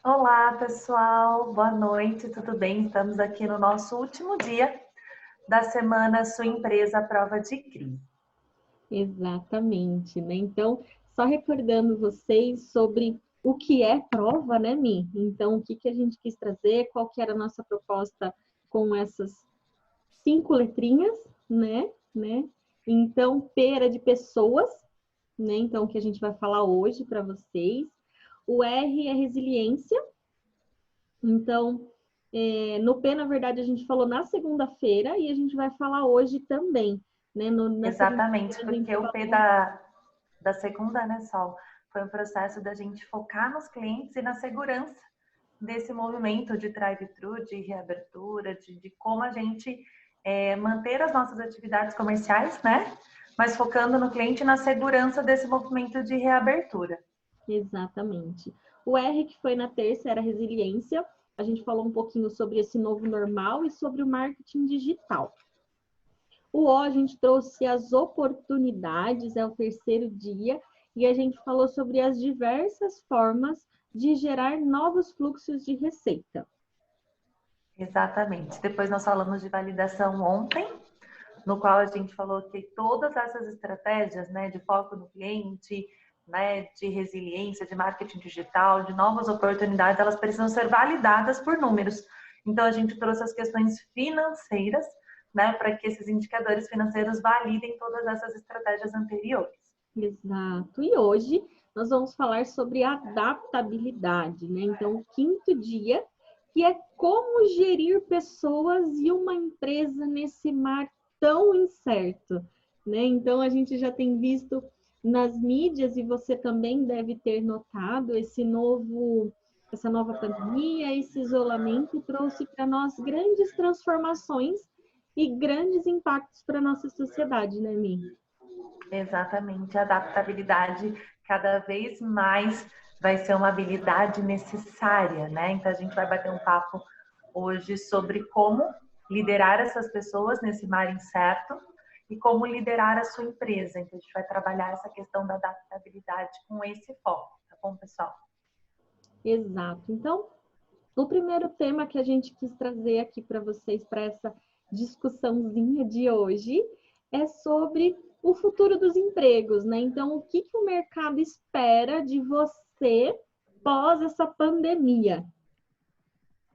Olá, pessoal. Boa noite, tudo bem? Estamos aqui no nosso último dia da semana Sua Empresa à Prova de Crise. Exatamente, né? Então, só recordando vocês sobre o que é prova, né, Mi? Então, o que que a gente quis trazer, qual que era a nossa proposta com essas 5 letrinhas, né? Então, P era de pessoas, né? Então, o que a gente vai falar hoje para vocês. O R é resiliência. Então, no P, na verdade, a gente falou na segunda-feira e a gente vai falar hoje também, né? Na Exatamente, segunda-feira a gente porque o P falou. da segunda, né, Sol, foi um processo da gente focar nos clientes e na segurança desse movimento de drive-thru, de reabertura, de como a gente manter as nossas atividades comerciais, né? Mas focando no cliente e na segurança desse movimento de reabertura. Exatamente. O R, que foi na terça, era resiliência. A gente falou um pouquinho sobre esse novo normal e sobre o marketing digital. O O, a gente trouxe as oportunidades, é o terceiro dia, e a gente falou sobre as diversas formas de gerar novos fluxos de receita. Exatamente. Depois nós falamos de validação ontem, no qual a gente falou que todas essas estratégias, né, de foco no cliente, né, de resiliência, de marketing digital, de novas oportunidades, elas precisam ser validadas por números. Então a gente trouxe as questões financeiras, né, para que esses indicadores financeiros validem todas essas estratégias anteriores. Exato. E hoje nós vamos falar sobre adaptabilidade, né? Então, o quinto dia, que é como gerir pessoas e uma empresa nesse mar tão incerto, né? Então, a gente já tem visto nas mídias e você também deve ter notado essa nova pandemia, esse isolamento trouxe para nós grandes transformações e grandes impactos para a nossa sociedade, né, Mi? Exatamente, a adaptabilidade cada vez mais vai ser uma habilidade necessária, né? Então a gente vai bater um papo hoje sobre como liderar essas pessoas nesse mar incerto e como liderar a sua empresa. Então a gente vai trabalhar essa questão da adaptabilidade com esse foco, tá bom, pessoal? Exato. Então, o primeiro tema que a gente quis trazer aqui para vocês, para essa discussãozinha de hoje, é sobre o futuro dos empregos, né? Então, o que o mercado espera de você pós essa pandemia?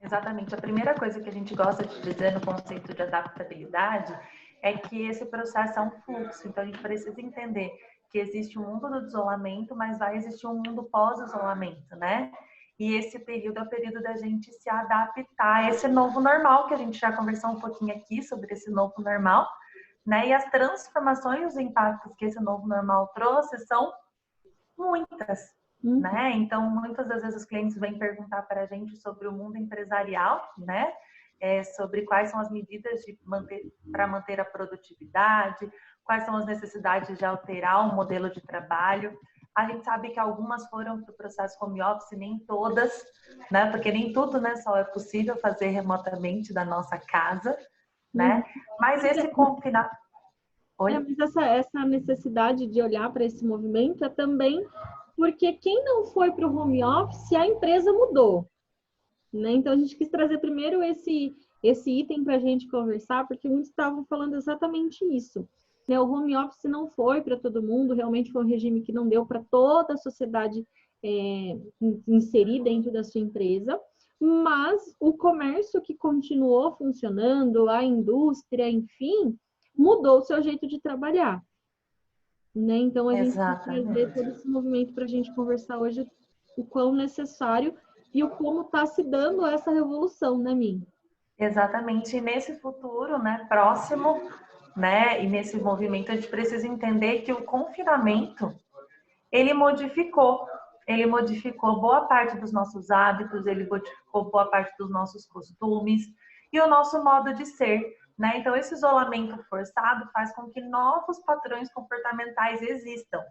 Exatamente. A primeira coisa que a gente gosta de dizer no conceito de adaptabilidade é que esse processo é um fluxo. Então, a gente precisa entender que existe um mundo do isolamento, mas vai existir um mundo pós-isolamento, né? E esse período é o período da gente se adaptar a esse novo normal, que a gente já conversou um pouquinho aqui sobre esse novo normal, né? E as transformações, os impactos que esse novo normal trouxe são muitas, Uhum. né? Então, muitas das vezes os clientes vêm perguntar para a gente sobre o mundo empresarial, né? Sobre quais são as medidas para manter a produtividade, quais são as necessidades de alterar o modelo de trabalho. A gente sabe que algumas foram para o processo home office, nem todas, né? Porque nem tudo, né, só é possível fazer remotamente da nossa casa, Uhum. né? Mas esse confinamento. Oi? Mas essa necessidade de olhar para esse movimento é também porque quem não foi para o home office, a empresa mudou. Né? Então, a gente quis trazer primeiro esse item para a gente conversar, porque muitos estavam falando exatamente isso. Né? O home office não foi para todo mundo, realmente foi um regime que não deu para toda a sociedade inserir dentro da sua empresa, mas o comércio que continuou funcionando, a indústria, enfim, mudou o seu jeito de trabalhar. Né? Então, a gente quis trazer Exatamente. todo esse movimento para a gente conversar hoje o quão necessário e o como está se dando essa revolução, né, Min? Exatamente. E nesse futuro, né, próximo, né, e nesse movimento, a gente precisa entender que o confinamento, ele modificou boa parte dos nossos hábitos, ele modificou boa parte dos nossos costumes e o nosso modo de ser, né? Então, esse isolamento forçado faz com que novos padrões comportamentais existam,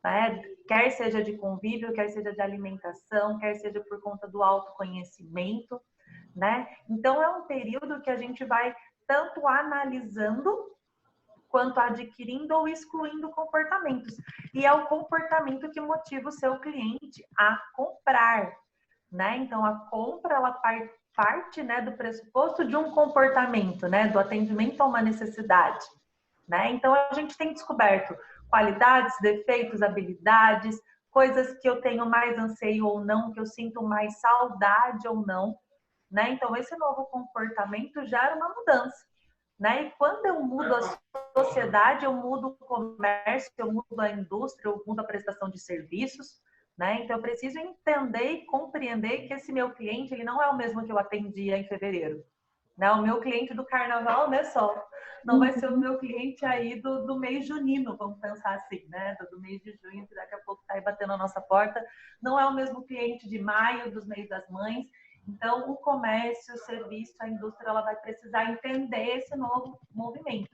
né? Quer seja de convívio, quer seja de alimentação, quer seja por conta do autoconhecimento, né? Então é um período que a gente vai tanto analisando quanto adquirindo ou excluindo comportamentos. E é o comportamento que motiva o seu cliente a comprar, né? Então, a compra, ela parte, né, do pressuposto de um comportamento, né, do atendimento a uma necessidade, né? Então, a gente tem descoberto qualidades, defeitos, habilidades, coisas que eu tenho mais anseio ou não, que eu sinto mais saudade ou não, né? Então, esse novo comportamento gera uma mudança, né? E quando eu mudo a sociedade, eu mudo o comércio, eu mudo a indústria, eu mudo a prestação de serviços, né? Então, eu preciso entender e compreender que esse meu cliente, ele não é o mesmo que eu atendia em fevereiro, né? O meu cliente do carnaval, né, só não vai ser o meu cliente aí do mês junino, vamos pensar assim, né? Do mês de junho, que daqui a pouco está aí batendo a nossa porta. Não é o mesmo cliente de maio, dos mês das mães. Então, o comércio, o serviço, a indústria, ela vai precisar entender esse novo movimento.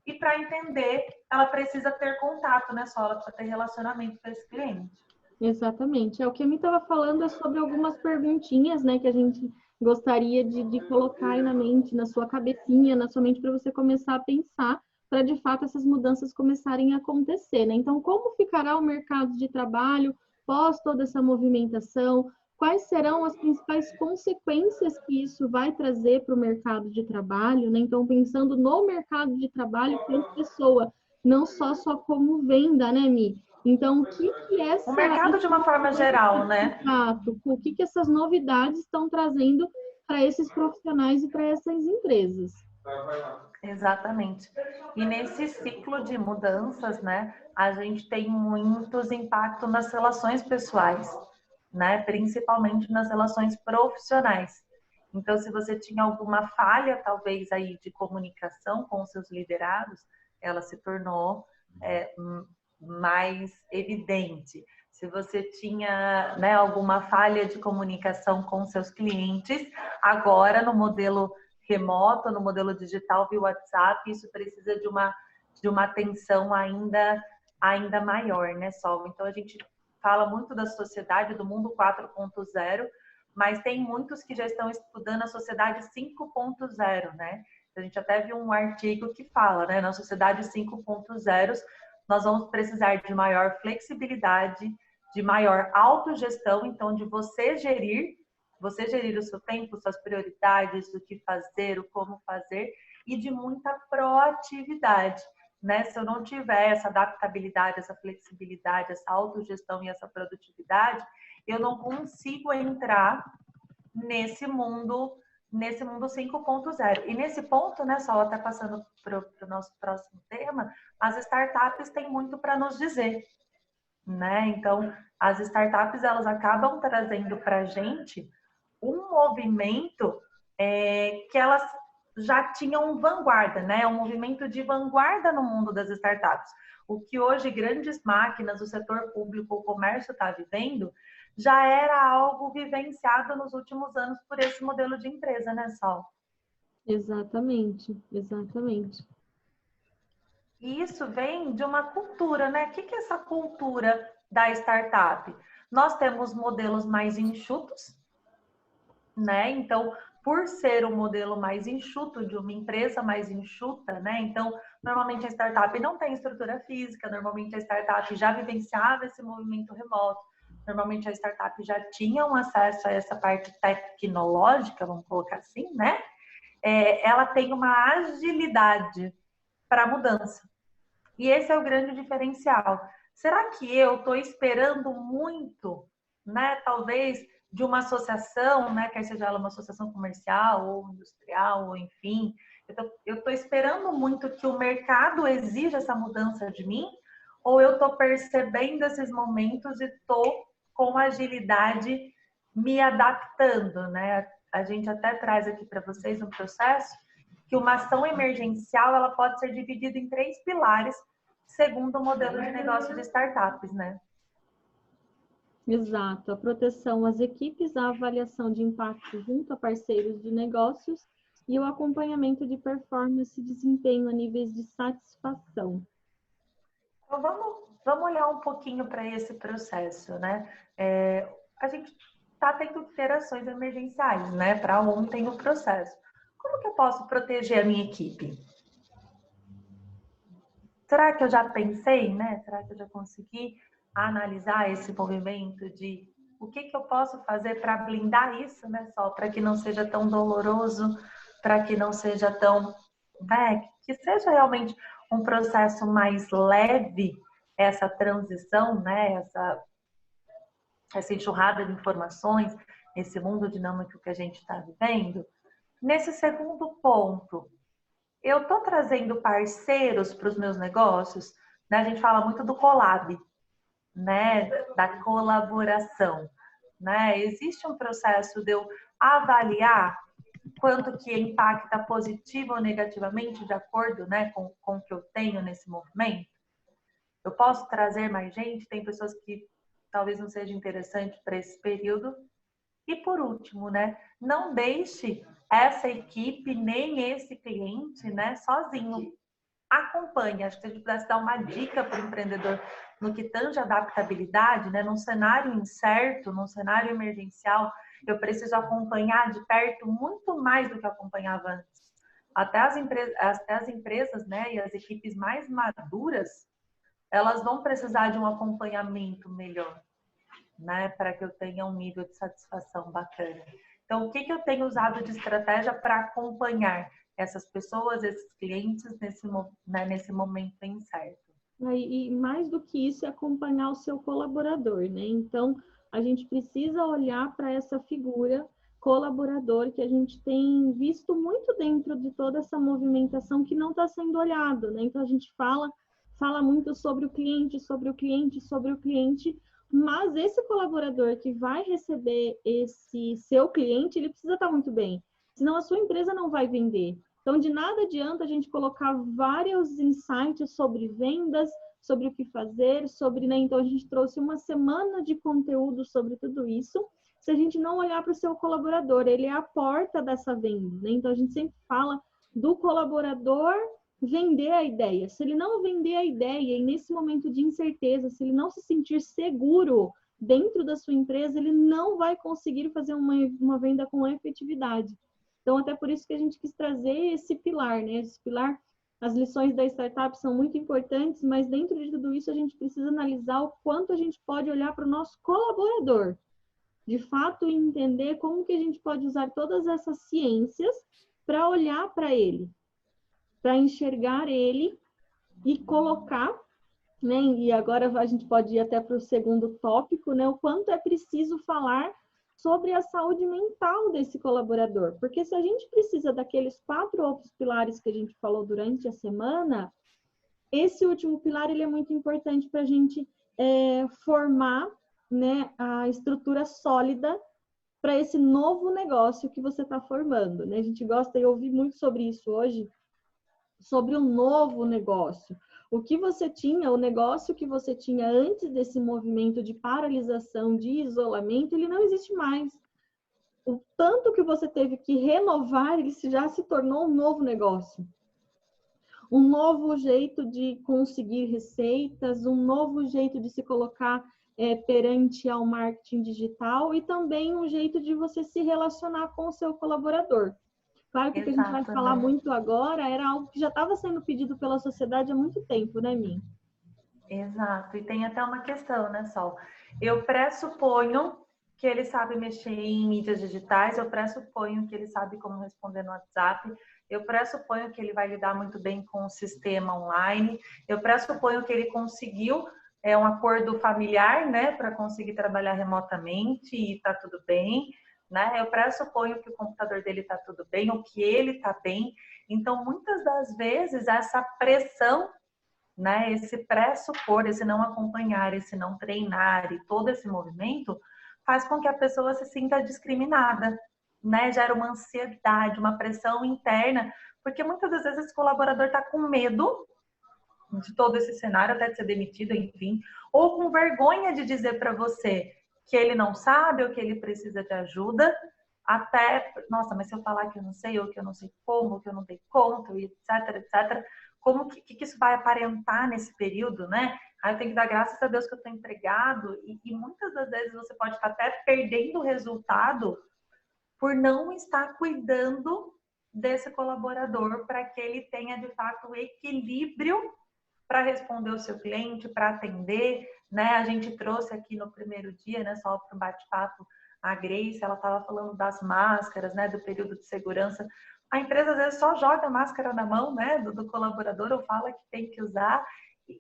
E para entender, ela precisa ter contato, né, só? Ela precisa ter relacionamento com esse cliente. Exatamente. É o que a mim estava falando é sobre algumas perguntinhas, né, que a gente gostaria de colocar aí na mente, na sua cabecinha, na sua mente, para você começar a pensar, para de fato essas mudanças começarem a acontecer, né? Então, como ficará o mercado de trabalho pós toda essa movimentação? Quais serão as principais consequências que isso vai trazer para o mercado de trabalho, né? Então, pensando no mercado de trabalho como pessoa, não só como venda, né, Mi? Então, o que O mercado de uma forma geral, né? o que essas novidades estão trazendo para esses profissionais e para essas empresas? Exatamente. E nesse ciclo de mudanças, né, a gente tem muitos impactos nas relações pessoais, né, principalmente nas relações profissionais. Então, se você tinha alguma falha, talvez aí de comunicação com os seus liderados, ela se tornou mais evidente. Se você tinha, né, alguma falha de comunicação com seus clientes, agora no modelo remoto, no modelo digital via WhatsApp, isso precisa de uma atenção ainda maior, né, Sol? Então, a gente fala muito da sociedade, do mundo 4.0, mas tem muitos que já estão estudando a sociedade 5.0, né? A gente até viu um artigo que fala, né, na sociedade 5.0, nós vamos precisar de maior flexibilidade, de maior autogestão, então de você gerir o seu tempo, suas prioridades, o que fazer, o como fazer, e de muita proatividade, né? Se eu não tiver essa adaptabilidade, essa flexibilidade, essa autogestão e essa produtividade, eu não consigo entrar nesse mundo 5.0. E nesse ponto, né, só até passando para o nosso próximo tema, as startups têm muito para nos dizer, né? Então, as startups, elas acabam trazendo para a gente um movimento que elas já tinham vanguarda, né? Um movimento de vanguarda no mundo das startups. O que hoje grandes máquinas, o setor público, o comércio está vivendo, já era algo vivenciado nos últimos anos por esse modelo de empresa, né, Sol? Exatamente, exatamente. E isso vem de uma cultura, né? O que é essa cultura da startup? Nós temos modelos mais enxutos, né? Então, por ser o modelo mais enxuto de uma empresa mais enxuta, né? Então, normalmente a startup não tem estrutura física, normalmente a startup já vivenciava esse movimento remoto, normalmente a startup já tinha um acesso a essa parte tecnológica, vamos colocar assim, né? Ela tem uma agilidade para a mudança. E esse é o grande diferencial. Será que eu estou esperando muito, né? Talvez de uma associação, né? Quer seja ela uma associação comercial ou industrial, ou enfim. Eu estou esperando muito que o mercado exija essa mudança de mim? Ou eu estou percebendo esses momentos e estou com agilidade me adaptando, né? A gente até traz aqui para vocês um processo que uma ação emergencial ela pode ser dividida em 3 pilares, segundo o modelo de negócio de startups, né? Exato. A proteção às equipes, a avaliação de impacto junto a parceiros de negócios e o acompanhamento de performance e desempenho a níveis de satisfação. Então, vamos olhar um pouquinho para esse processo, né? A gente está tendo que ter ações emergenciais, né? Para ontem o processo. Como que eu posso proteger a minha equipe? Será que eu já pensei, né? Será que eu já consegui analisar esse movimento de O que que eu posso fazer para blindar isso, né, Sol? Para que não seja tão doloroso, para que não seja tão, né, que seja realmente um processo mais leve, essa transição, né, essa enxurrada de informações, esse mundo dinâmico que a gente está vivendo. Nesse segundo ponto, eu estou trazendo parceiros para os meus negócios, né? A gente fala muito do collab, né? Da colaboração, né? Existe um processo de eu avaliar quanto que impacta positivo ou negativamente de acordo, né, com o que eu tenho nesse movimento. Eu posso trazer mais gente, tem pessoas que talvez não seja interessante para esse período. E por último, né, não deixe essa equipe nem esse cliente, né, sozinho. Acompanhe. Acho que se a gente pudesse dar uma dica para o empreendedor no que tange adaptabilidade, né, num cenário incerto, num cenário emergencial, eu preciso acompanhar de perto muito mais do que acompanhava antes. Até as empresas, né, e as equipes mais maduras, elas vão precisar de um acompanhamento melhor, né, para que eu tenha um nível de satisfação bacana. Então, o que que eu tenho usado de estratégia para acompanhar essas pessoas, esses clientes nesse momento incerto? E mais do que isso é acompanhar o seu colaborador, né? Então, a gente precisa olhar para essa figura colaborador que a gente tem visto muito dentro de toda essa movimentação que não está sendo olhado, né? Então, a gente fala muito sobre o cliente, sobre o cliente, sobre o cliente, mas esse colaborador que vai receber esse seu cliente, ele precisa estar muito bem, senão a sua empresa não vai vender. Então, de nada adianta a gente colocar vários insights sobre vendas, sobre o que fazer, sobre, né? Então, a gente trouxe uma semana de conteúdo sobre tudo isso. Se a gente não olhar para o seu colaborador, ele é a porta dessa venda, né? Então, a gente sempre fala do colaborador vender a ideia. Se ele não vender a ideia e nesse momento de incerteza, se ele não se sentir seguro dentro da sua empresa, ele não vai conseguir fazer uma venda com efetividade. Então, até por isso que a gente quis trazer esse pilar, né? Esse pilar, as lições da startup são muito importantes, mas dentro de tudo isso a gente precisa analisar o quanto a gente pode olhar para o nosso colaborador. De fato, entender como que a gente pode usar todas essas ciências para olhar para ele, para enxergar ele e colocar, né? E agora a gente pode ir até para o segundo tópico, né? O quanto é preciso falar sobre a saúde mental desse colaborador. Porque se a gente precisa daqueles 4 outros pilares que a gente falou durante a semana, esse último pilar ele é muito importante para a gente formar, né, a estrutura sólida para esse novo negócio que você está formando, né? A gente gosta de ouvir muito sobre isso hoje, sobre o novo negócio. O que você tinha, o negócio que você tinha antes desse movimento de paralisação, de isolamento, ele não existe mais. O tanto que você teve que renovar, ele já se tornou um novo negócio. Um novo jeito de conseguir receitas, um novo jeito de se colocar perante ao marketing digital e também um jeito de você se relacionar com o seu colaborador. Claro que o que a gente vai falar muito agora era algo que já estava sendo pedido pela sociedade há muito tempo, né, Min? Exato. E tem até uma questão, né, Sol? Eu pressuponho que ele sabe mexer em mídias digitais, eu pressuponho que ele sabe como responder no WhatsApp, eu pressuponho que ele vai lidar muito bem com o sistema online, eu pressuponho que ele conseguiu um acordo familiar, né, para conseguir trabalhar remotamente e está tudo bem, né? Eu pressuponho que o computador dele está tudo bem, ou que ele está bem. Então, muitas das vezes, essa pressão, né, esse pressupor, esse não acompanhar, esse não treinar e todo esse movimento faz com que a pessoa se sinta discriminada, né? Gera uma ansiedade, uma pressão interna, porque muitas das vezes esse colaborador está com medo de todo esse cenário, até de ser demitido, enfim, ou com vergonha de dizer para você que ele não sabe ou que ele precisa de ajuda, até, nossa, mas se eu falar que eu não sei, ou que eu não sei como, ou que eu não dei conta, etc, etc, como que isso vai aparentar nesse período, né? Aí eu tenho que dar graças a Deus que eu estou empregado, e muitas das vezes você pode estar até perdendo o resultado por não estar cuidando desse colaborador para que ele tenha, de fato, o equilíbrio para responder o seu cliente, para atender, né? A gente trouxe aqui no primeiro dia, né, só para o bate-papo, a Grace, ela estava falando das máscaras, né, do período de segurança. A empresa às vezes só joga a máscara na mão, né, do colaborador, ou fala que tem que usar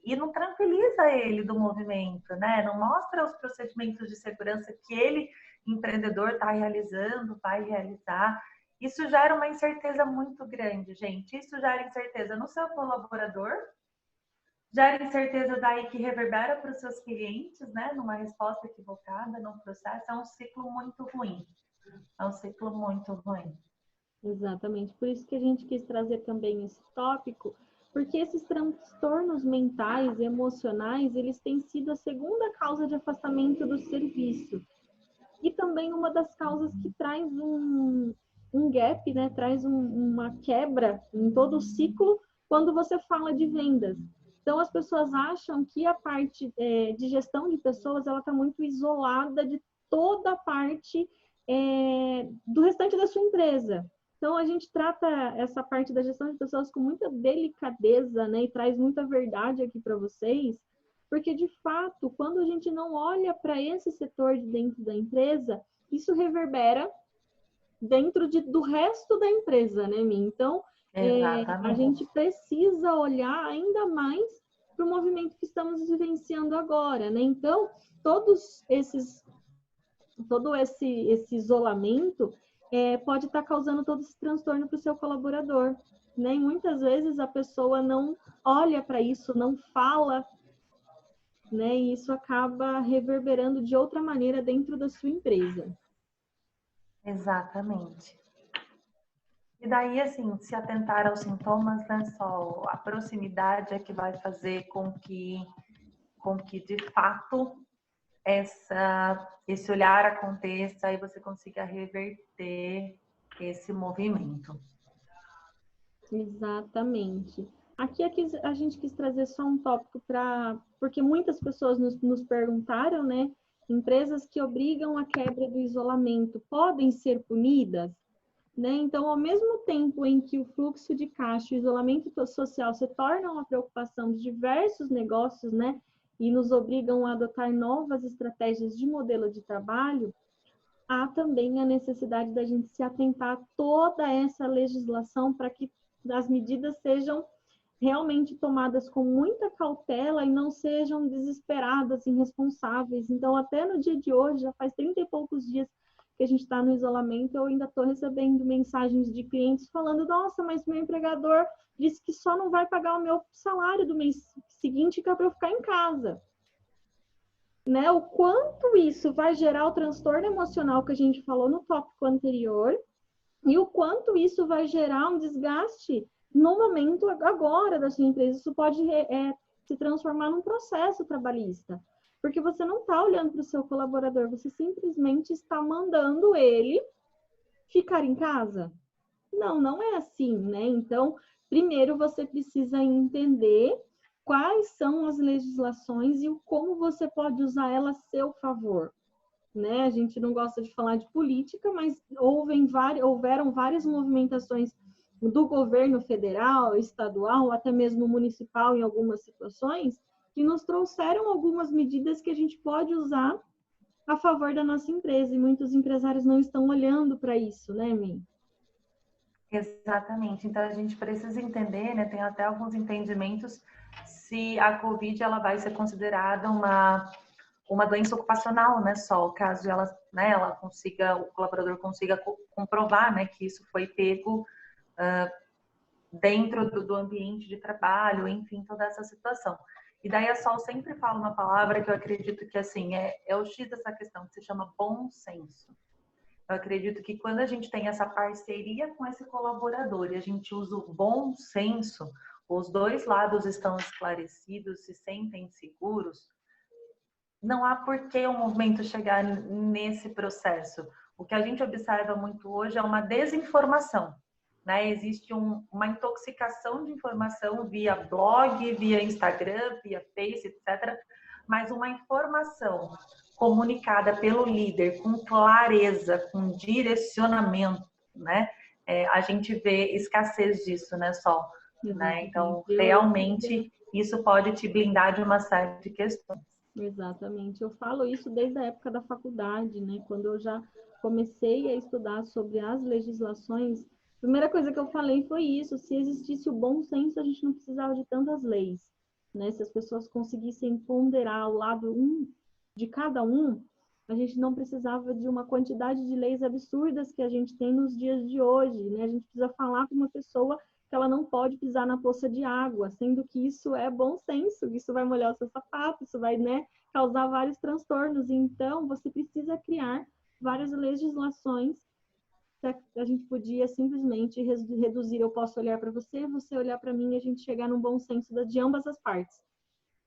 e não tranquiliza ele do movimento, né? Não mostra os procedimentos de segurança que ele, empreendedor, está realizando, vai realizar. Isso gera uma incerteza muito grande, gente. Isso gera incerteza no seu colaborador, gera incerteza daí que reverbera para os seus clientes, né? Numa resposta equivocada, num processo. É um ciclo muito ruim. É um ciclo muito ruim. Exatamente. Por isso que a gente quis trazer também esse tópico, porque esses transtornos mentais e emocionais, eles têm sido a segunda causa de afastamento do serviço. E também uma das causas que traz um gap, né? Traz uma quebra em todo o ciclo quando você fala de vendas. Então, as pessoas acham que a parte de gestão de pessoas, ela está muito isolada de toda a parte do restante da sua empresa. Então, a gente trata essa parte da gestão de pessoas com muita delicadeza, né? E traz muita verdade aqui para vocês, porque, de fato, quando a gente não olha para esse setor de dentro da empresa, isso reverbera dentro do resto da empresa, né, Mi? Então, a gente precisa olhar ainda mais para o movimento que estamos vivenciando agora, né? Então, todo esse isolamento pode estar causando todo esse transtorno para o seu colaborador, né? E muitas vezes a pessoa não olha para isso, não fala, né? E isso acaba reverberando de outra maneira dentro da sua empresa. Exatamente. E daí, assim, se atentar aos sintomas, né, só a proximidade é que vai fazer com que de fato, esse olhar aconteça e você consiga reverter esse movimento. Exatamente. Aqui a gente quis trazer só um tópico porque muitas pessoas nos perguntaram, né? Empresas que obrigam a quebra do isolamento podem ser punidas? Né? Então, ao mesmo tempo em que o fluxo de caixa e o isolamento social se tornam uma preocupação de diversos negócios, né? E nos obrigam a adotar novas estratégias de modelo de trabalho, há também a necessidade da gente se atentar a toda essa legislação para que as medidas sejam realmente tomadas com muita cautela e não sejam desesperadas, irresponsáveis. Então, até no dia de hoje, já faz 30 e poucos dias que a gente está no isolamento, eu ainda estou recebendo mensagens de clientes falando: nossa, mas meu empregador disse que só não vai pagar o meu salário do mês seguinte, que é para eu ficar em casa. Né? O quanto isso vai gerar o transtorno emocional que a gente falou no tópico anterior e o quanto isso vai gerar um desgaste no momento agora da sua empresa. Isso pode se transformar num processo trabalhista, porque você não está olhando para o seu colaborador, você simplesmente está mandando ele ficar em casa. Não é assim, né? Então, primeiro você precisa entender quais são as legislações e como você pode usar elas a seu favor. Né? A gente não gosta de falar de política, mas houveram várias movimentações do governo federal, estadual, até mesmo municipal em algumas situações, que nos trouxeram algumas medidas que a gente pode usar a favor da nossa empresa, e muitos empresários não estão olhando para isso, né, Mi? Exatamente. Então, a gente precisa entender, né, tem até alguns entendimentos, se a Covid ela vai ser considerada uma doença ocupacional, né, só caso ela, né, ela consiga, o colaborador consiga comprovar, né, que isso foi pego dentro do ambiente de trabalho, enfim, toda essa situação. E daí a Sol sempre fala uma palavra que eu acredito que, assim, é o X dessa questão, que se chama bom senso. Eu acredito que quando a gente tem essa parceria com esse colaborador e a gente usa o bom senso, os dois lados estão esclarecidos, se sentem seguros, não há por que o movimento chegar nesse processo. O que a gente observa muito hoje é uma desinformação, né? Existe uma intoxicação de informação via blog, via Instagram, via Face, etc. Mas uma informação comunicada pelo líder com clareza, com direcionamento, né? A gente vê escassez disso, né, Sol? Né? Então, realmente, isso pode te blindar de uma série de questões. Exatamente. Eu falo isso desde a época da faculdade, né? Quando eu já comecei a estudar sobre as legislações, a primeira coisa que eu falei foi isso: se existisse o bom senso, a gente não precisava de tantas leis, né? Se as pessoas conseguissem ponderar o lado de cada um, a gente não precisava de uma quantidade de leis absurdas que a gente tem nos dias de hoje, né? A gente precisa falar com uma pessoa que ela não pode pisar na poça de água, sendo que isso é bom senso, isso vai molhar o seu sapato, isso vai, né, causar vários transtornos. Então, você precisa criar várias legislações. A gente podia simplesmente reduzir, eu posso olhar para você, você olhar para mim, e a gente chegar num bom senso de ambas as partes.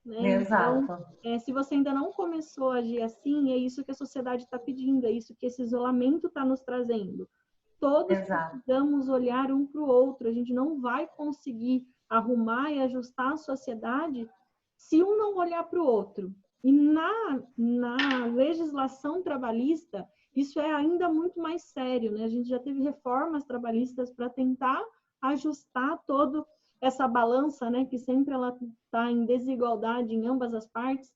Né? Então, Exato. se você ainda não começou a agir assim, é isso que a sociedade está pedindo, é isso que esse isolamento está nos trazendo. Todos Exato. precisamos olhar um para o outro, a gente não vai conseguir arrumar e ajustar a sociedade se um não olhar para o outro. E na legislação trabalhista, isso é ainda muito mais sério, né? A gente já teve reformas trabalhistas para tentar ajustar todo essa balança, né, que sempre ela está em desigualdade em ambas as partes.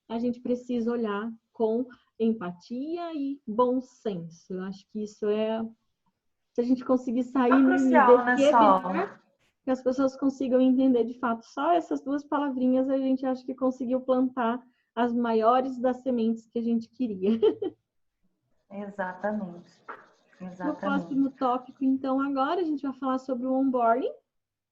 A gente precisa olhar com empatia e bom senso. Eu acho que isso é, se a gente conseguir sair Crucial, né, desse Sol? webinar, que as pessoas consigam entender de fato só essas duas palavrinhas, a gente acha que conseguiu plantar as maiores das sementes que a gente queria. Exatamente. No Exatamente. próximo tópico, então, agora a gente vai falar sobre o onboarding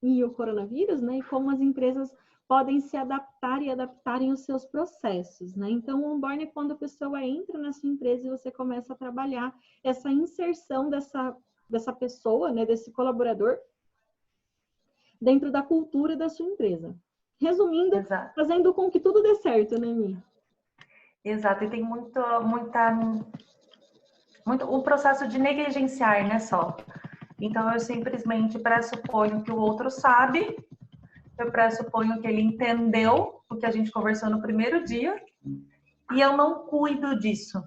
e o coronavírus, né? E como as empresas podem se adaptar e adaptarem os seus processos, né? Então, o onboarding é quando a pessoa entra na sua empresa e você começa a trabalhar essa inserção dessa pessoa, né? Desse colaborador dentro da cultura da sua empresa. Resumindo, Exato. fazendo com que tudo dê certo, né, Mi? Exato. E tem muito o processo de negligenciar, né, Sol? Então, eu simplesmente pressuponho que o outro sabe, eu pressuponho que ele entendeu o que a gente conversou no primeiro dia, e eu não cuido disso.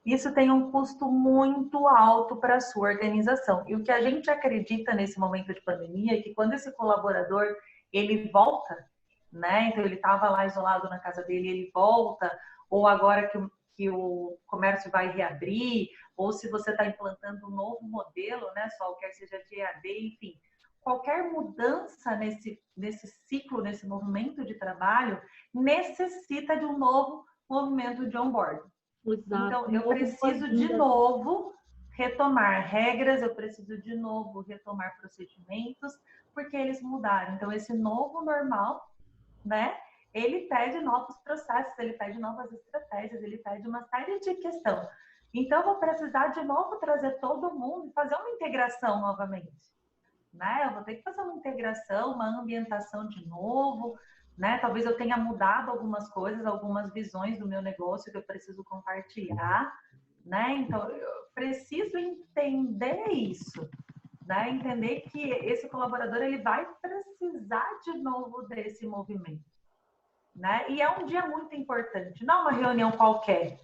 Isso tem um custo muito alto para a sua organização. E o que a gente acredita nesse momento de pandemia é que quando esse colaborador ele volta, né? Então ele estava lá isolado na casa dele, ele volta, ou agora que o comércio vai reabrir, ou se você está implantando um novo modelo, né? Só quer seja de EAD, enfim, qualquer mudança nesse ciclo, nesse movimento de trabalho, necessita de um novo movimento de onboarding. Exato. Então, eu preciso de novo retomar regras, eu preciso de novo retomar procedimentos, porque eles mudaram. Então, esse novo normal, né? Ele pede novos processos, ele pede novas estratégias, ele pede uma série de questões. Então, eu vou precisar de novo trazer todo mundo e fazer uma integração novamente, né? Eu vou ter que fazer uma integração, uma ambientação de novo, né? Talvez eu tenha mudado algumas coisas, algumas visões do meu negócio que eu preciso compartilhar, né? Então, eu preciso entender isso, né? Entender que esse colaborador ele vai precisar de novo desse movimento, né? E é um dia muito importante, não é uma reunião qualquer,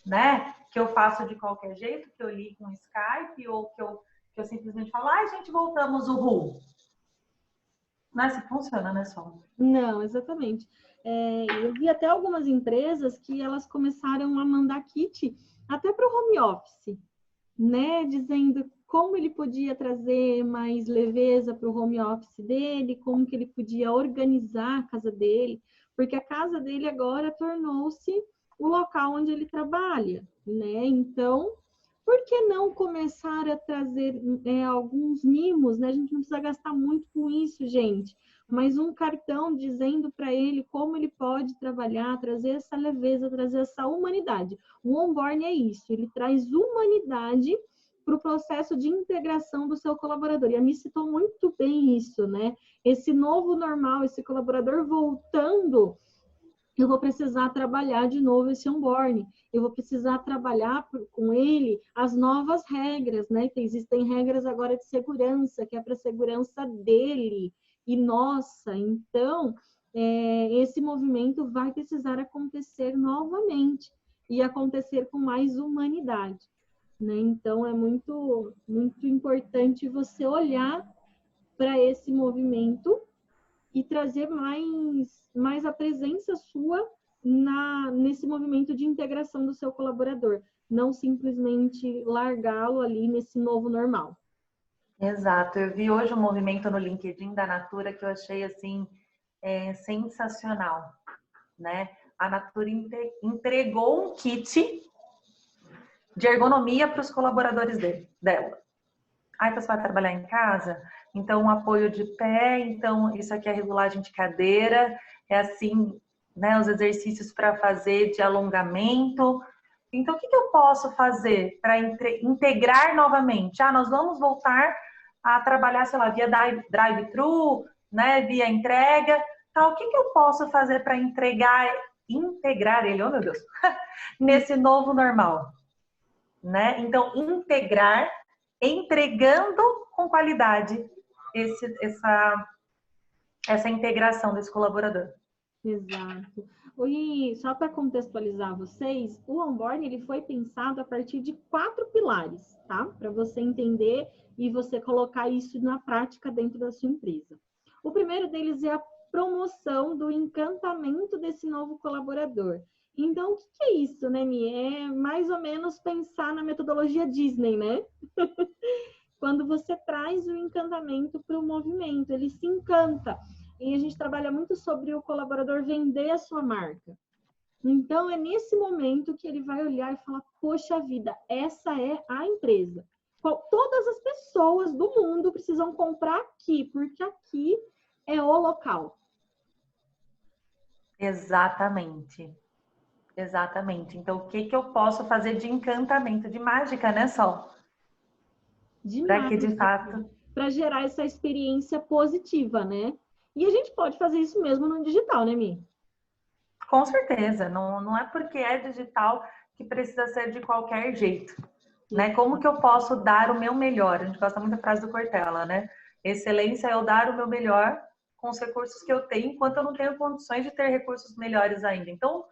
né? Que eu faço de qualquer jeito, que eu ligo um Skype ou que eu simplesmente falo, ai, gente, voltamos, uhul. Não é assim que funciona, né, Sol? Não, exatamente. Eu vi até algumas empresas que elas começaram a mandar kit até para o home office, né? Dizendo como ele podia trazer mais leveza para o home office dele, como que ele podia organizar a casa dele, porque a casa dele agora tornou-se o local onde ele trabalha, né? Então, por que não começar a trazer alguns mimos, né? A gente não precisa gastar muito com isso, gente. Mas um cartão dizendo para ele como ele pode trabalhar, trazer essa leveza, trazer essa humanidade. O onboarding é isso, ele traz humanidade para o processo de integração do seu colaborador. E a Mi citou muito bem isso, né? Esse novo normal, esse colaborador voltando, eu vou precisar trabalhar de novo esse onboarding, eu vou precisar trabalhar com ele as novas regras, né? Existem regras agora de segurança, que é para a segurança dele e nossa. Então, esse movimento vai precisar acontecer novamente e acontecer com mais humanidade, né? Então, é muito, muito importante você olhar para esse movimento e trazer mais a presença sua nesse movimento de integração do seu colaborador, não simplesmente largá-lo ali nesse novo normal. Exato. Eu vi hoje um movimento no LinkedIn da Natura que eu achei assim sensacional, né? A Natura entregou um kit de ergonomia para os colaboradores dela. Aí você vai trabalhar em casa, então um apoio de pé, então isso aqui é regulagem de cadeira, é assim, né, os exercícios para fazer de alongamento. Então, o que eu posso fazer para integrar novamente? Nós vamos voltar a trabalhar, sei lá, via drive-thru, né, via entrega. Tá, o que eu posso fazer para integrar ele, oh meu Deus, nesse novo normal? Né? Então, integrar, entregando com qualidade essa integração desse colaborador. Exato. E só para contextualizar vocês, o onboarding ele foi pensado a partir de 4 pilares, tá? Para você entender e você colocar isso na prática dentro da sua empresa. O primeiro deles é a promoção do encantamento desse novo colaborador. Então, o que é isso, né, Mi? É mais ou menos pensar na metodologia Disney, né? Quando você traz o encantamento para o movimento, ele se encanta. E a gente trabalha muito sobre o colaborador vender a sua marca. Então, é nesse momento que ele vai olhar e falar, poxa vida, essa é a empresa. Todas as pessoas do mundo precisam comprar aqui, porque aqui é o local. Exatamente. Exatamente. Então, o que eu posso fazer de encantamento, de mágica, né, Sol? Para que, de fato... Para gerar essa experiência positiva, né? E a gente pode fazer isso mesmo no digital, né, Mi? Com certeza. Não é porque é digital que precisa ser de qualquer jeito. Né? Como que eu posso dar o meu melhor? A gente gosta muito da frase do Cortella, né? Excelência é eu dar o meu melhor com os recursos que eu tenho, enquanto eu não tenho condições de ter recursos melhores ainda. Então,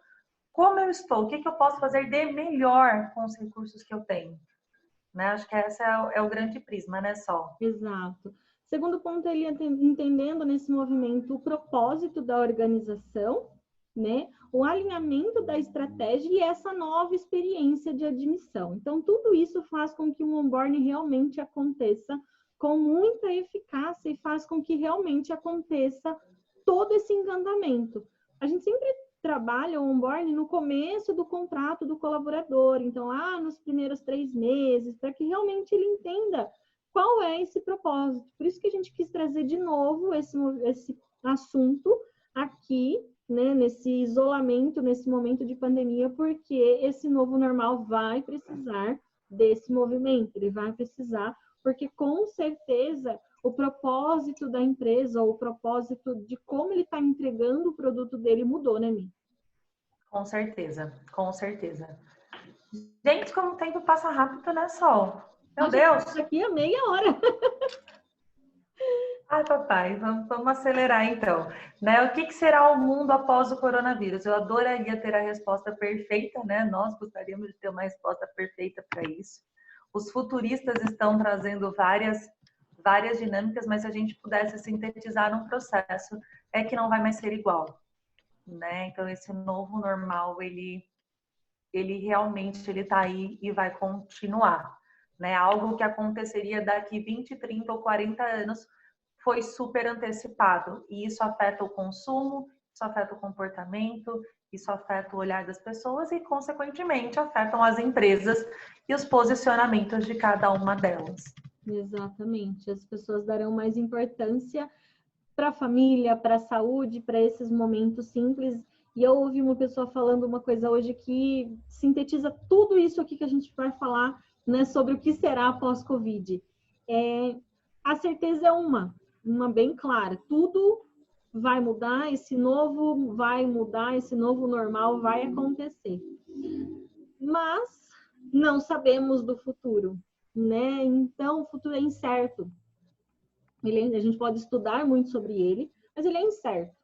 como eu estou? O que eu posso fazer de melhor com os recursos que eu tenho? Né? Acho que esse é o grande prisma, né, Sol? Exato. Segundo ponto, ele entendendo nesse movimento o propósito da organização, né? O alinhamento da estratégia e essa nova experiência de admissão. Então, tudo isso faz com que o onboarding realmente aconteça com muita eficácia e faz com que realmente aconteça todo esse encantamento. A gente sempre trabalha o onboarding no começo do contrato do colaborador. Então, nos primeiros 3 meses, para que realmente ele entenda qual é esse propósito. Por isso que a gente quis trazer de novo esse assunto aqui, né, nesse isolamento, nesse momento de pandemia, porque esse novo normal vai precisar desse movimento, ele vai precisar, porque com certeza o propósito da empresa, ou o propósito de como ele está entregando o produto dele mudou, né, Mi? Com certeza, com certeza. Gente, como o tempo passa rápido, né, Sol? Meu Deus! Aqui é meia hora. Ai, papai, vamos acelerar então. Né? O que será o mundo após o coronavírus? Eu adoraria ter a resposta perfeita, né? Nós gostaríamos de ter uma resposta perfeita para isso. Os futuristas estão trazendo várias dinâmicas, mas se a gente pudesse sintetizar num processo, é que não vai mais ser igual. Né? Então, esse novo normal, ele realmente está aí e vai continuar. Né? Algo que aconteceria daqui 20, 30 ou 40 anos foi super antecipado. E isso afeta o consumo, isso afeta o comportamento, isso afeta o olhar das pessoas e, consequentemente, afetam as empresas e os posicionamentos de cada uma delas. Exatamente. As pessoas darão mais importância para a família, para a saúde, para esses momentos simples. E eu ouvi uma pessoa falando uma coisa hoje que sintetiza tudo isso aqui que a gente vai falar, né, sobre o que será pós-Covid. A certeza é uma bem clara. Tudo vai mudar, esse novo vai mudar, esse novo normal vai acontecer. Mas não sabemos do futuro, né? Então, o futuro é incerto. A gente pode estudar muito sobre ele, mas ele é incerto.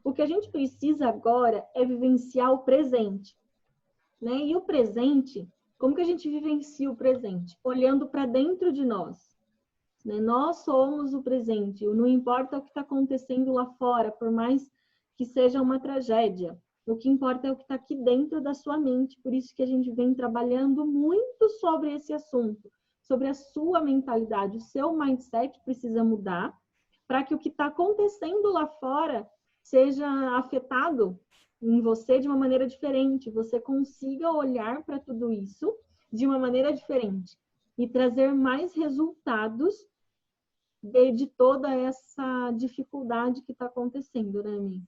O que a gente precisa agora é vivenciar o presente, né? E o presente, como que a gente vivencia o presente? Olhando para dentro de nós. Né? Nós somos o presente. Não importa o que está acontecendo lá fora, por mais que seja uma tragédia. O que importa é o que está aqui dentro da sua mente. Por isso que a gente vem trabalhando muito sobre esse assunto, sobre a sua mentalidade. O seu mindset precisa mudar para que o que está acontecendo lá fora seja afetado em você de uma maneira diferente. Você consiga olhar para tudo isso de uma maneira diferente e trazer mais resultados de toda essa dificuldade que está acontecendo, né, Mi?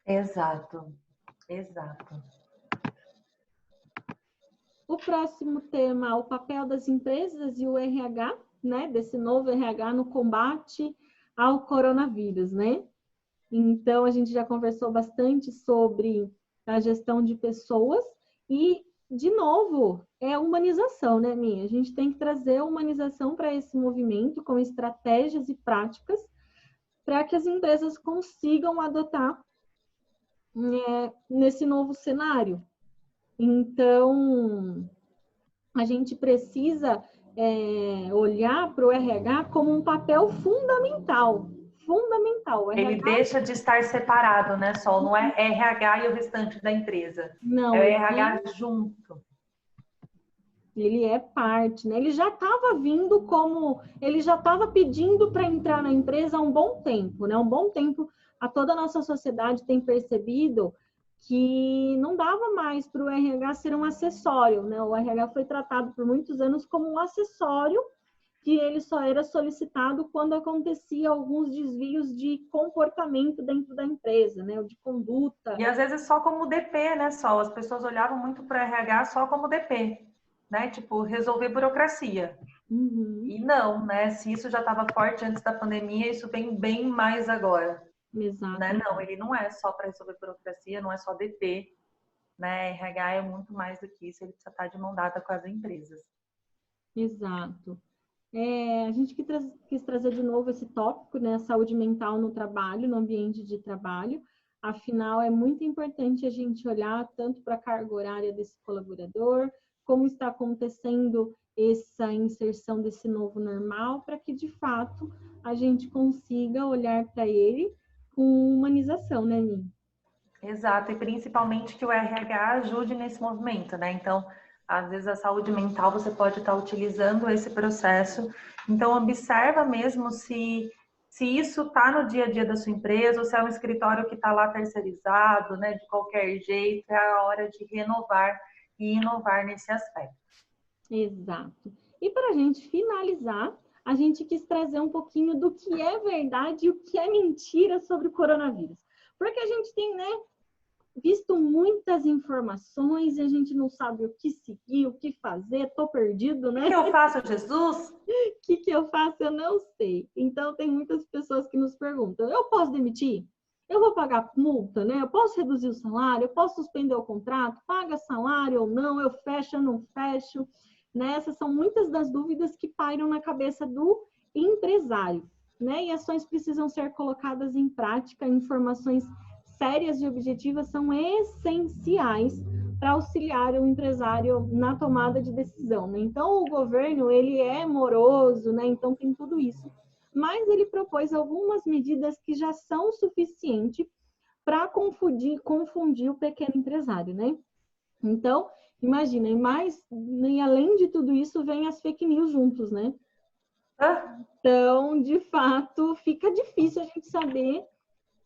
Exato, exato. O próximo tema, o papel das empresas e o RH, né, desse novo RH no combate ao coronavírus, né? Então, a gente já conversou bastante sobre a gestão de pessoas e, de novo, é a humanização, né, Minha? A gente tem que trazer humanização para esse movimento com estratégias e práticas para que as empresas consigam adotar nesse novo cenário. Então, a gente precisa olhar para o RH como um papel fundamental. Fundamental. Ele deixa de estar separado, né, Sol? Não é RH e o restante da empresa. Não, é o RH junto. Ele é parte, né? Ele já estava vindo como... Ele já estava pedindo para entrar na empresa há um bom tempo, né? Um bom tempo, toda a nossa sociedade tem percebido que não dava mais para o RH ser um acessório, né? O RH foi tratado por muitos anos como um acessório que ele só era solicitado quando acontecia alguns desvios de comportamento dentro da empresa, né? Ou de conduta. E às vezes só como DP, né, Sol? As pessoas olhavam muito para o RH só como DP, né? Tipo, resolver burocracia. Uhum. E não, né? Se isso já estava forte antes da pandemia, isso vem bem mais agora. Exato. Né? Não, ele não é só para resolver burocracia, não é só DP, né? RH é muito mais do que isso, ele precisa estar de mão dada com as empresas. Exato. A gente quis trazer de novo esse tópico, né? Saúde mental no trabalho, no ambiente de trabalho. Afinal, é muito importante a gente olhar tanto para a carga horária desse colaborador, como está acontecendo essa inserção desse novo normal, para que, de fato, a gente consiga olhar para ele com humanização, né, Ninha? Exato, e principalmente que o RH ajude nesse movimento, né? Então, às vezes a saúde mental você pode estar utilizando esse processo. Então, observa mesmo se isso está no dia a dia da sua empresa, ou se é um escritório que está lá terceirizado, né? De qualquer jeito, é a hora de renovar e inovar nesse aspecto. Exato. E para a gente finalizar, a gente quis trazer um pouquinho do que é verdade e o que é mentira sobre o coronavírus. Porque a gente tem, né, visto muitas informações e a gente não sabe o que seguir, o que fazer, tô perdido, né? O que eu faço, Jesus? O que eu faço, eu não sei. Então, tem muitas pessoas que nos perguntam, eu posso demitir? Eu vou pagar multa, né? Eu posso reduzir o salário? Eu posso suspender o contrato? Paga salário ou não? Eu fecho ou não fecho? Né? Essas são muitas das dúvidas que pairam na cabeça do empresário, né? E ações precisam ser colocadas em prática, informações sérias e objetivas são essenciais para auxiliar o empresário na tomada de decisão, né? Então, o governo, ele é moroso, né? Então, tem tudo isso. Mas ele propôs algumas medidas que já são suficientes para confundir o pequeno empresário, né? Então, imagina, e além de tudo isso, vem as fake news juntos, né? Então, de fato, fica difícil a gente saber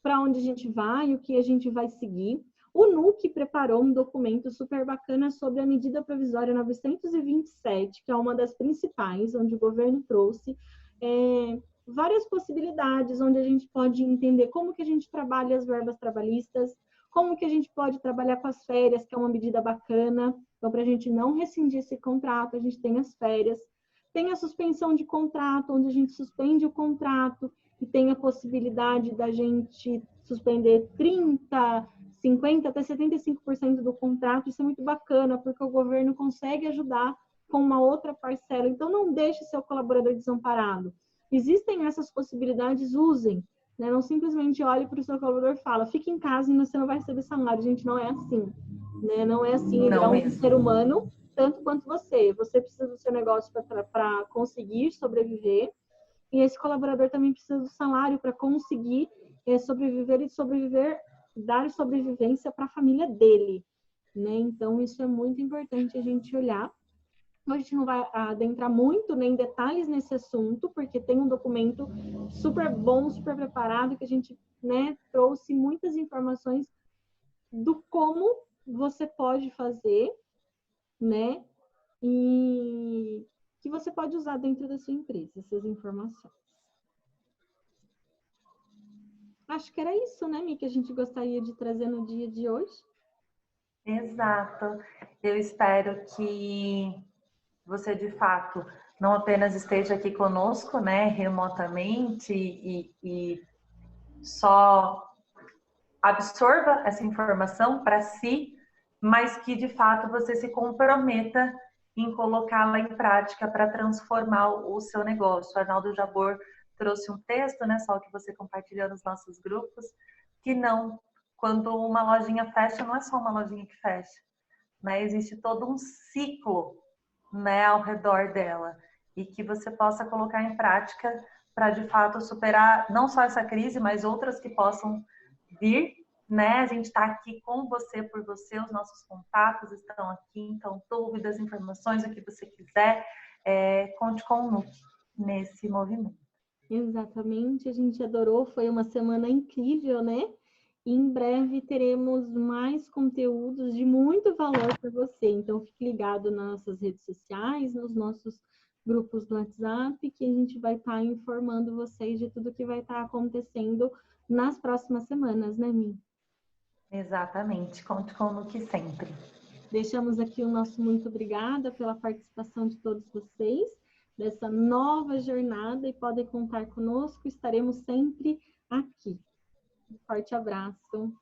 para onde a gente vai, o que a gente vai seguir. O NUC preparou um documento super bacana sobre a medida provisória 927, que é uma das principais, onde o governo trouxe várias possibilidades, onde a gente pode entender como que a gente trabalha as verbas trabalhistas, como que a gente pode trabalhar com as férias, que é uma medida bacana. Então, para a gente não rescindir esse contrato, a gente tem as férias. Tem a suspensão de contrato, onde a gente suspende o contrato e tem a possibilidade da gente suspender 30%, 50%, até 75% do contrato. Isso é muito bacana, porque o governo consegue ajudar com uma outra parcela. Então, não deixe seu colaborador desamparado. Existem essas possibilidades, usem. Né? Não simplesmente olhe para o seu colaborador e fala, fique em casa e você não vai receber salário. Gente, não é assim. Né? Não é assim. Ele é um ser humano, tanto quanto você. Você precisa do seu negócio para conseguir sobreviver. E esse colaborador também precisa do salário para conseguir sobreviver e sobreviver dar sobrevivência para a família dele, né? Então, isso é muito importante a gente olhar. A gente não vai adentrar muito, né, em detalhes nesse assunto, porque tem um documento super bom, super preparado, que a gente, né, trouxe muitas informações do como você pode fazer, né, e que você pode usar dentro da sua empresa, essas informações. Acho que era isso, né, Mi, que a gente gostaria de trazer no dia de hoje. Exato. Eu espero que você, de fato, não apenas esteja aqui conosco, né, remotamente e só absorva essa informação para si, mas que, de fato, você se comprometa em colocá-la em prática para transformar o seu negócio. O Arnaldo Jabor trouxe um texto, né, só que você compartilhou nos nossos grupos, que não, quando uma lojinha fecha, não é só uma lojinha que fecha, né? Existe todo um ciclo, né, ao redor dela, e que você possa colocar em prática para, de fato, superar não só essa crise, mas outras que possam vir, né? A gente está aqui com você, por você, os nossos contatos estão aqui, então dúvidas, informações, o que você quiser, conte com o NUC nesse movimento. Exatamente, a gente adorou, foi uma semana incrível, né? E em breve teremos mais conteúdos de muito valor para você. Então, fique ligado nas nossas redes sociais, nos nossos grupos do WhatsApp, que a gente vai estar informando vocês de tudo que vai estar acontecendo nas próximas semanas, né, Mi? Exatamente, conte com o NUC sempre. Deixamos aqui o nosso muito obrigada pela participação de todos vocês dessa nova jornada e podem contar conosco, estaremos sempre aqui. Um forte abraço.